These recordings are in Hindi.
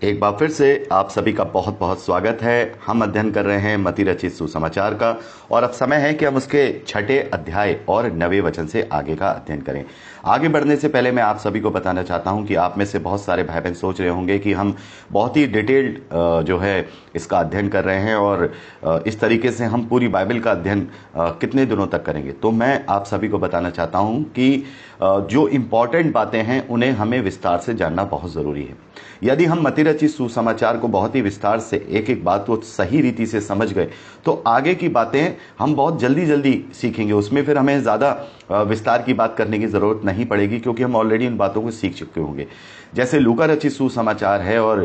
एक बार फिर से आप सभी का बहुत बहुत स्वागत है। हम अध्ययन कर रहे हैं मती रचित सुसमाचार का और अब समय है कि हम उसके छठे अध्याय और 9वें वचन से आगे का अध्ययन करें। आगे बढ़ने से पहले मैं आप सभी को बताना चाहता हूं कि आप में से बहुत सारे भाई बहन सोच रहे होंगे कि हम बहुत ही डिटेल्ड जो है इसका अध्ययन कर रहे हैं और इस तरीके से हम पूरी बाइबल का अध्ययन कितने दिनों तक करेंगे। तो मैं आप सभी को बताना चाहता हूं कि जो इम्पॉर्टेंट बातें हैं उन्हें हमें विस्तार से जानना बहुत ज़रूरी है। यदि हम मती रचित सुसमाचार को बहुत ही विस्तार से एक एक बात को सही रीति से समझ गए तो आगे की बातें हम बहुत जल्दी जल्दी सीखेंगे। उसमें फिर हमें ज़्यादा विस्तार की बात करने की ज़रूरत नहीं पड़ेगी क्योंकि हम ऑलरेडी उन बातों को सीख चुके होंगे। जैसे लूका रचित सुसमाचार है और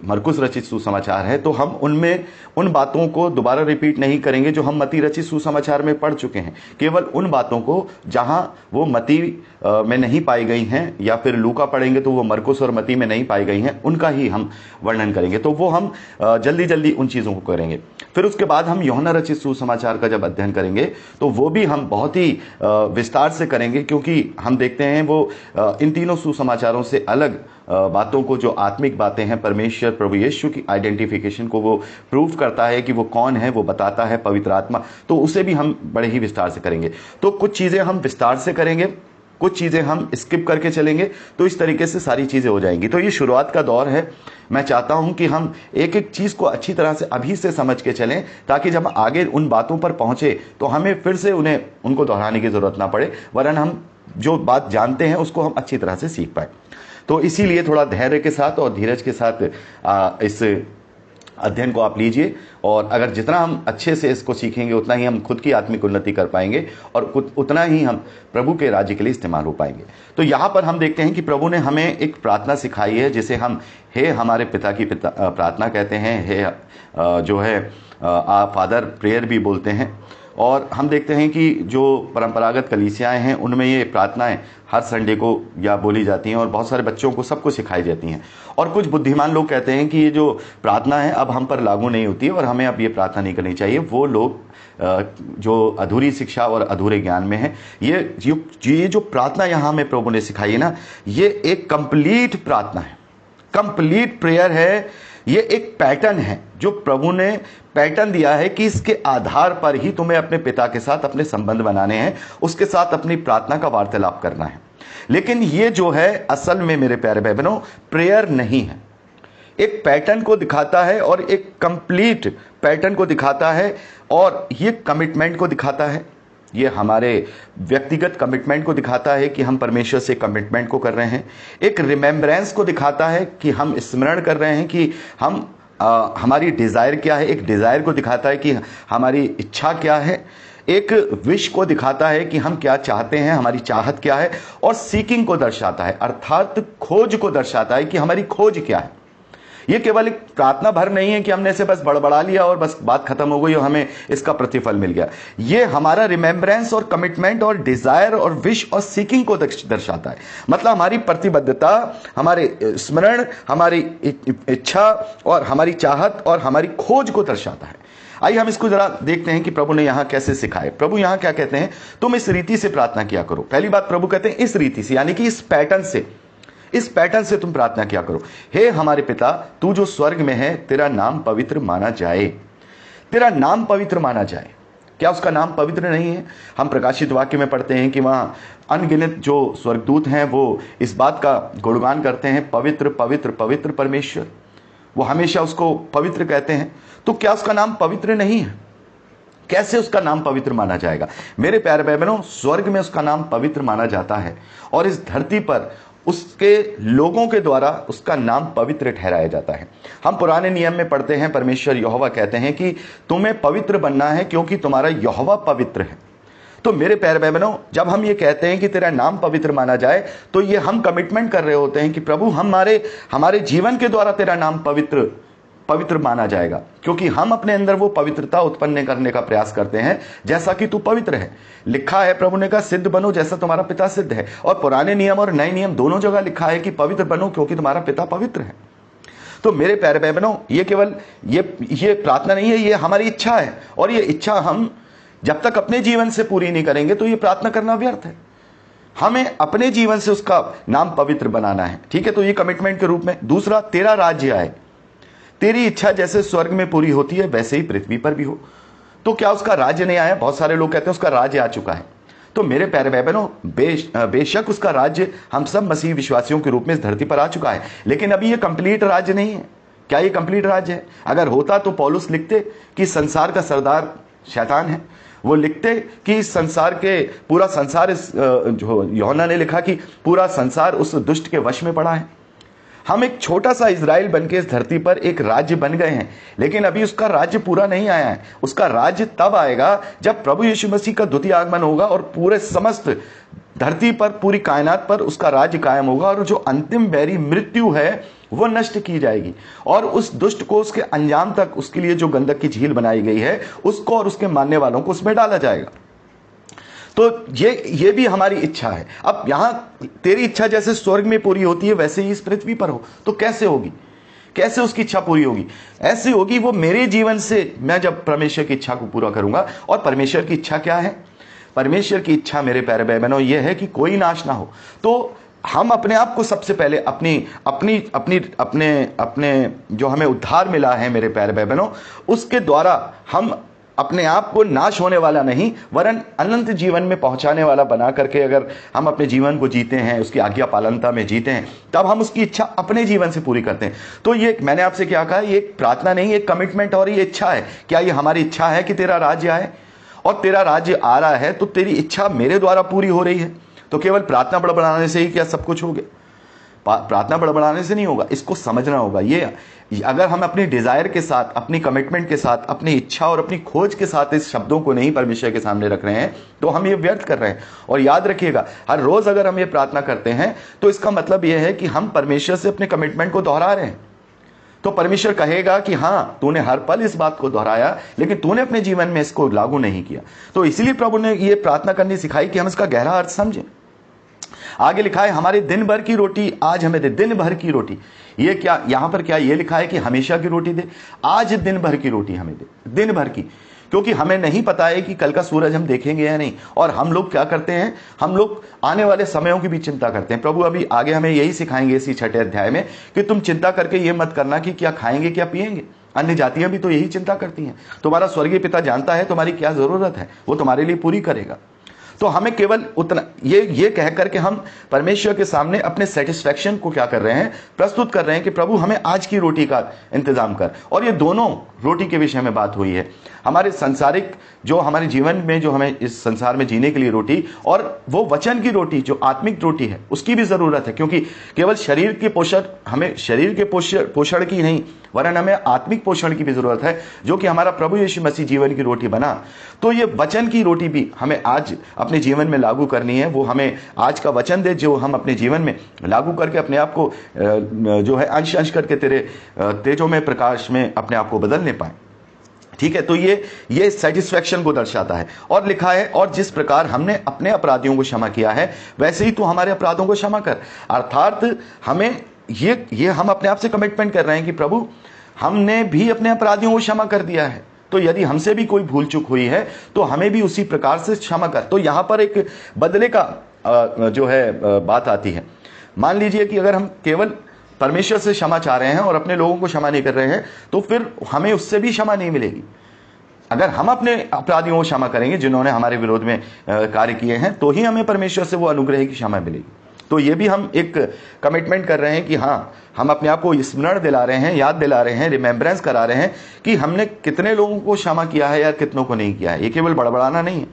मरकुस रचित सुसमाचार है, तो हम उनमें उन बातों को दोबारा रिपीट नहीं करेंगे जो हम मती रचित सुसमाचार में पढ़ चुके हैं। केवल उन बातों को जहां वो मती में नहीं पाई गई हैं या फिर लूका पढ़ेंगे तो वो मरकुस और मती में नहीं पाई गई हैं, उनका ही हम वर्णन करेंगे। तो वो हम जल्दी जल्दी उन चीज़ों को करेंगे। फिर उसके बाद हम यूहन्ना रचित सुसमाचार का जब अध्ययन करेंगे तो वो भी हम बहुत ही विस्तार से करेंगे क्योंकि हम देखते हैं वो इन तीनों सुसमाचारों से अलग बातों को, जो आत्मिक बातें हैं, परमेश्वर प्रभु यीशु की आइडेंटिफिकेशन को वो प्रूव करता है कि वो कौन है, वो बताता है पवित्र आत्मा, तो उसे भी हम बड़े ही विस्तार से करेंगे। तो कुछ चीज़ें हम विस्तार से करेंगे, कुछ चीज़ें हम स्किप करके चलेंगे, तो इस तरीके से सारी चीज़ें हो जाएंगी। तो ये शुरुआत का दौर है। मैं चाहता हूं कि हम एक एक चीज़ को अच्छी तरह से अभी से समझ के चलें ताकि जब आगे उन बातों पर पहुंचे तो हमें फिर से उनको दोहराने की ज़रूरत ना पड़े, वरना हम जो बात जानते हैं उसको हम अच्छी तरह से सीख पाए। तो इसीलिए थोड़ा धैर्य के साथ और धीरज के साथ इस अध्ययन को आप लीजिए और अगर जितना हम अच्छे से इसको सीखेंगे उतना ही हम खुद की आत्मिक उन्नति कर पाएंगे और उतना ही हम प्रभु के राज्य के लिए इस्तेमाल हो पाएंगे। तो यहाँ पर हम देखते हैं कि प्रभु ने हमें एक प्रार्थना सिखाई है जिसे हम हे हमारे पिता की प्रार्थना कहते हैं, हे जो है फादर प्रेयर भी बोलते हैं। और हम देखते हैं कि जो परंपरागत कलीसियाएं हैं उनमें ये प्रार्थनाएं हर संडे को या बोली जाती हैं और बहुत सारे बच्चों को सबको सिखाई जाती हैं। और कुछ बुद्धिमान लोग कहते हैं कि ये जो प्रार्थना है अब हम पर लागू नहीं होती है और हमें अब ये प्रार्थना नहीं करनी चाहिए। वो लोग जो अधूरी शिक्षा और अधूरे ज्ञान में है। ये जो प्रार्थना यहाँ हमें प्रभु ने सिखाई है ना, ये एक कंप्लीट प्रार्थना है, कंप्लीट प्रेयर है। ये एक पैटर्न है जो प्रभु ने पैटर्न दिया है कि इसके आधार पर ही तुम्हें अपने पिता के साथ अपने संबंध बनाने हैं, उसके साथ अपनी प्रार्थना का वार्तालाप करना है। लेकिन ये जो है असल में मेरे प्यारे भाई बहनों प्रेयर नहीं है। एक पैटर्न को दिखाता है और एक कंप्लीट पैटर्न को दिखाता है और ये कमिटमेंट को दिखाता है। ये हमारे व्यक्तिगत कमिटमेंट को दिखाता है कि हम परमेश्वर से कमिटमेंट को कर रहे हैं। एक रिमेम्बरेंस को दिखाता है कि हम स्मरण कर रहे हैं कि हम हमारी डिज़ायर क्या है। एक डिज़ायर को दिखाता है कि हमारी इच्छा क्या है। एक विश को दिखाता है कि हम क्या चाहते हैं, हमारी चाहत क्या है। और सीकिंग को दर्शाता है, अर्थात खोज को दर्शाता है कि हमारी खोज क्या है। ये केवल एक प्रार्थना भर नहीं है कि हमने इसे बस बड़बड़ा लिया और बस बात खत्म हो गई और हमें इसका प्रतिफल मिल गया। ये हमारा रिमेम्बरेंस और कमिटमेंट और डिजायर और विश और सीकिंग को दर्शाता है। मतलब हमारी प्रतिबद्धता, हमारे स्मरण, हमारी इच्छा और हमारी चाहत और हमारी खोज को दर्शाता है। आइए हम इसको जरा देखते हैं कि प्रभु ने यहां कैसे सिखाए। प्रभु यहां क्या कहते हैं, तुम इस रीति से प्रार्थना किया करो। पहली बात प्रभु कहते हैं इस रीति से, यानी कि इस पैटर्न से तुम प्रार्थना किया करो। हे हमारे पिता, तू जो स्वर्ग में है, तेरा नाम पवित्र माना जाए। तेरा नाम पवित्र माना जाए। क्या उसका नाम पवित्र नहीं है? हम प्रकाशित वाक्य में पढ़ते हैं कि वहां अनगिनत जो स्वर्गदूत हैं वो इस बात का गुणगान करते हैं, पवित्र पवित्र पवित्र परमेश्वर। वो हमेशा उसको पवित्र कहते हैं। तो क्या उसका नाम पवित्र नहीं है? कैसे उसका नाम पवित्र माना जाएगा? मेरे प्यारे भाई बहनों, स्वर्ग में उसका नाम पवित्र माना जाता है और इस धरती पर उसके लोगों के द्वारा उसका नाम पवित्र ठहराया जाता है। हम पुराने नियम में पढ़ते हैं, परमेश्वर यहोवा कहते हैं कि तुम्हें पवित्र बनना है क्योंकि तुम्हारा यहोवा पवित्र है। तो मेरे प्यारे भाई बहनों, जब हम ये कहते हैं कि तेरा नाम पवित्र माना जाए तो ये हम कमिटमेंट कर रहे होते हैं कि प्रभु हमारे जीवन के द्वारा तेरा नाम पवित्र माना जाएगा, क्योंकि हम अपने अंदर वो पवित्रता उत्पन्न करने का प्रयास करते हैं जैसा कि तू पवित्र है। लिखा है, प्रभु ने कहा सिद्ध बनो जैसा तुम्हारा पिता सिद्ध है। और पुराने नियम और नए नियम दोनों जगह लिखा है कि पवित्र बनो क्योंकि तुम्हारा पिता पवित्र है। तो मेरे प्यारे भाई बहनों, ये केवल ये प्रार्थना नहीं है, ये हमारी इच्छा है। और ये इच्छा हम जब तक अपने जीवन से पूरी नहीं करेंगे तो ये प्रार्थना करना व्यर्थ है। हमें अपने जीवन से उसका नाम पवित्र बनाना है। ठीक है, तो ये कमिटमेंट के रूप में। दूसरा, तेरा राज्य आए, तेरी इच्छा जैसे स्वर्ग में पूरी होती है वैसे ही पृथ्वी पर भी हो। तो क्या उसका राज्य नहीं आया? बहुत सारे लोग कहते हैं उसका राज्य आ चुका है। तो मेरे प्यारे भाई बहनों, बेशक उसका राज्य हम सब मसीह विश्वासियों के रूप में इस धरती पर आ चुका है, लेकिन अभी ये कंप्लीट राज्य नहीं है। क्या ये कंप्लीट राज्य है? अगर होता तो पौलुस लिखते कि संसार का सरदार शैतान है। वो लिखते कि इस संसार के पूरा संसार, इस जो यूहन्ना ने लिखा कि पूरा संसार उस दुष्ट के वश में पड़ा है। हम एक छोटा सा इजराइल बनके इस धरती पर एक राज्य बन गए हैं, लेकिन अभी उसका राज्य पूरा नहीं आया है। उसका राज्य तब आएगा जब प्रभु यीशु मसीह का द्वितीय आगमन होगा और पूरे समस्त धरती पर, पूरी कायनात पर उसका राज्य कायम होगा, और जो अंतिम बैरी मृत्यु है वो नष्ट की जाएगी, और उस दुष्ट को उसके अंजाम तक, उसके लिए जो गंधक की झील बनाई गई है, उसको और उसके मानने वालों को उसमें डाला जाएगा। तो ये भी हमारी इच्छा है। अब यहां तेरी इच्छा जैसे स्वर्ग में पूरी होती है वैसे ही इस पृथ्वी पर हो। तो कैसे होगी? कैसे उसकी इच्छा पूरी होगी? ऐसे होगी वो मेरे जीवन से, मैं जब परमेश्वर की इच्छा को पूरा करूंगा। और परमेश्वर की इच्छा क्या है? परमेश्वर की इच्छा मेरे प्यारे भाई बहनों ये है कि कोई नाश ना हो। तो हम अपने आप को सबसे पहले अपने जो हमें उद्धार मिला है मेरे प्यारे भाई बहनों, उसके द्वारा हम अपने आप को नाश होने वाला नहीं वरन अनंत जीवन में पहुंचाने वाला बना करके अगर हम अपने जीवन को जीते हैं, उसकी आज्ञा पालनता में जीते हैं, तब हम उसकी इच्छा अपने जीवन से पूरी करते हैं। तो ये मैंने आपसे क्या कहा, ये एक प्रार्थना नहीं, एक कमिटमेंट और ये इच्छा है। क्या ये हमारी इच्छा है कि तेरा राज्य आए? और तेरा राज्य आ रहा है तो तेरी इच्छा मेरे द्वारा पूरी हो रही है। तो केवल प्रार्थना बड़बड़ाने से ही क्या सब कुछ हो गया? प्रार्थना बड़बड़ाने से नहीं होगा, इसको समझना होगा। ये अगर हम अपनी डिजायर के साथ, अपनी कमिटमेंट के साथ, अपनी इच्छा और अपनी खोज के साथ इस शब्दों को नहीं परमेश्वर के सामने रख रहे हैं तो हम ये व्यर्थ कर रहे हैं। और याद रखिएगा, हर रोज अगर हम ये प्रार्थना करते हैं तो इसका मतलब यह है कि हम परमेश्वर से अपने कमिटमेंट को दोहरा रहे हैं। तो परमेश्वर कहेगा कि हाँ, तूने हर पल इस बात को दोहराया, लेकिन तूने अपने जीवन में इसको लागू नहीं किया। तो इसलिए प्रभु ने ये प्रार्थना करनी सिखाई कि हम इसका गहरा अर्थ समझें। आगे लिखा है, हमारे दिन भर की रोटी आज हमें दे। दिन भर की रोटी, ये क्या यहां पर क्या ये लिखा है कि हमेशा की रोटी दे? आज दिन भर की रोटी हमें दे, दिन भर की। क्योंकि हमें नहीं पता है कि कल का सूरज हम देखेंगे या नहीं। और हम लोग क्या करते हैं, हम लोग आने वाले समयों की भी चिंता करते हैं। प्रभु अभी आगे हमें यही सिखाएंगे इसी 6ठे अध्याय में कि तुम चिंता करके ये मत करना कि क्या खाएंगे क्या पिएंगे। अन्य जातियां भी तो यही चिंता करती हैं। तुम्हारा स्वर्गीय पिता जानता है तुम्हारी क्या जरूरत है, वो तुम्हारे लिए पूरी करेगा। तो हमें केवल उतना ये कह करके हम परमेश्वर के सामने अपने सेटिस्फैक्शन को क्या कर रहे हैं, प्रस्तुत कर रहे हैं कि प्रभु हमें आज की रोटी का इंतजाम कर। और ये दोनों रोटी के विषय में बात हुई है। हमारे सांसारिक, जो हमारे जीवन में जो हमें इस संसार में जीने के लिए रोटी, और वो वचन की रोटी जो आत्मिक रोटी है उसकी भी जरूरत है। क्योंकि केवल शरीर के पोषण, हमें शरीर के पोषण की नहीं वरन हमें आत्मिक पोषण की भी जरूरत है, जो कि हमारा प्रभु यीशु मसीह जीवन की रोटी बना। तो ये वचन की रोटी भी हमें आज अपने जीवन में लागू करनी है। वो हमें आज का वचन दे जो हम अपने जीवन में लागू करके अपने आप को जो है अंश अंश करके तेरे तेजों में प्रकाश में अपने आप को बदलने पाए। ठीक है, तो ये सेटिस्फैक्शन को दर्शाता है। और लिखा है, और जिस प्रकार हमने अपने अपराधियों को क्षमा किया है वैसे ही तू हमारे अपराधों को क्षमा कर। अर्थात हमें ये हम अपने आप से कमिटमेंट कर रहे हैं कि प्रभु हमने भी अपने अपराधियों को क्षमा कर दिया है, तो यदि हमसे भी कोई भूल चूक हुई है तो हमें भी उसी प्रकार से क्षमा कर। तो यहां पर एक बदले का जो है बात आती है। मान लीजिए कि अगर हम केवल परमेश्वर से क्षमा चाह रहे हैं और अपने लोगों को क्षमा नहीं कर रहे हैं तो फिर हमें उससे भी क्षमा नहीं मिलेगी। अगर हम अपने अपराधियों को क्षमा करेंगे जिन्होंने हमारे विरोध में कार्य किए हैं, तो ही हमें परमेश्वर से वो अनुग्रह की क्षमा मिलेगी। तो ये भी हम एक कमिटमेंट कर रहे हैं कि हाँ, हम अपने आप को स्मरण दिला रहे हैं, याद दिला रहे हैं, रिमेम्बरेंस करा रहे हैं कि हमने कितने लोगों को क्षमा किया है या कितनों को नहीं किया है। ये केवल बड़बड़ाना नहीं है।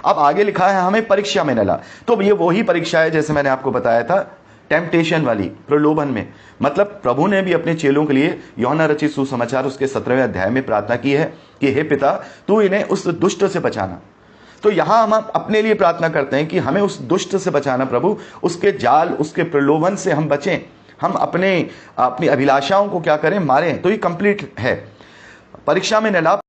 अब आगे लिखा है, हमें परीक्षा में न ला। तो ये वही परीक्षा है जैसे मैंने आपको बताया था, टेम्पटेशन वाली, प्रलोभन में। मतलब प्रभु ने भी अपने चेलों के लिए यूहन्ना रचित सुसमाचार उसके 17वें अध्याय में प्रार्थना की है कि हे पिता, तू इन्हें उस दुष्ट से बचाना। तो यहां हम अपने लिए प्रार्थना करते हैं कि हमें उस दुष्ट से बचाना प्रभु, उसके जाल, उसके प्रलोभन से हम बचें। हम अपनी अभिलाषाओं को क्या करें, मारें। तो ये कंप्लीट है। परीक्षा में न ला।